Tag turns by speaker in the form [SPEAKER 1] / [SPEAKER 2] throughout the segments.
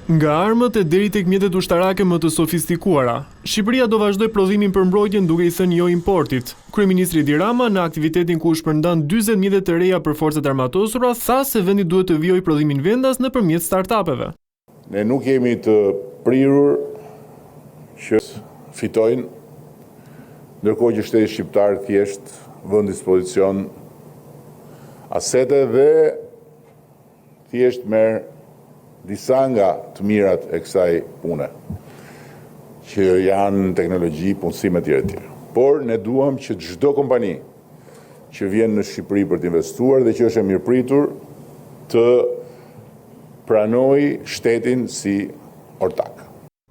[SPEAKER 1] Nga armët e deri tek mjetet ushtarake më të sofistikuara, Shqipëria do vazhdoj prodhimin për mbrojtjen duke i thënë jo importit. Kryeministri Edi Rama, në aktivitetin ku u shpërndan 40 mjetet të reja për forcat armatosura, tha se vendi duhet të vijojë prodhimin vendas nëpërmjet startupeve.
[SPEAKER 2] Ne nuk jemi të prirur që fitojnë, ndërkohë që shteti shqiptar thjesht vën dispozicion asete dhe thjesht merr disa nga të mirat e kësaj pune, që janë teknologji, punësim e tjera. Por ne duam që çdo kompani që vjen në Shqipëri për të investuar dhe që është e mirëpritur të pranojë shtetin si ortak.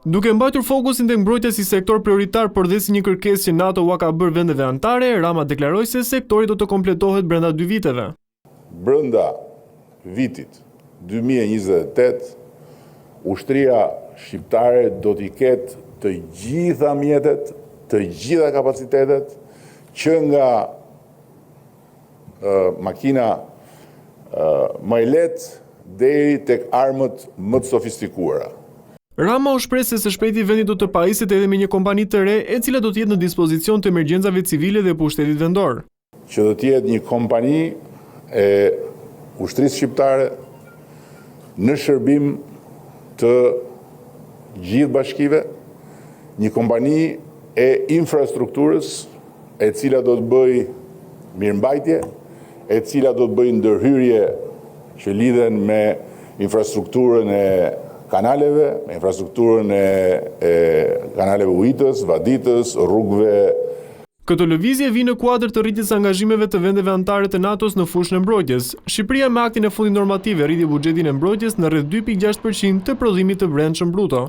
[SPEAKER 1] Duke mbajtur fokusin tek mbrojtja si sektor prioritar por dhe si një kërkesë që NATO ua ka bërë vendeve anëtare, Rama deklaroi se sektori do të kompletohet brenda 2 viteve.
[SPEAKER 2] Brenda vitit 2028, ushtria shqiptare do t'i ketë të gjitha mjetet, të gjitha kapacitetet, që nga makina më e lehtë deri tek armët më të sofistikuara.
[SPEAKER 1] Rama u shpreh se së shpejti vendi do të pajiset edhe me një kompani të re, e cila do të jetë në dispozicion të emergjencave civile dhe pushtetit vendor.
[SPEAKER 2] Që do të jetë një kompani e ushtrisë shqiptare në shërbim të gjithë bashkive, një kompani e infrastrukturës e cila do të bëj mirëmbajtje, e cila do të bëj ndërhyrje që lidhen me infrastrukturën e kanaleve, me infrastrukturën e kanaleve ujitës, vaditës, rrugëve.
[SPEAKER 1] Këtë lëvizje vi në kuadër të rritjes së angazhimeve të vendeve anëtare të NATO-s në fushën e mbrojtjes. Shqipëria me aktin e fundit normativ rriti buxhetin e mbrojtjes në rreth 2.6% të prodhimit të brendshëm bruto.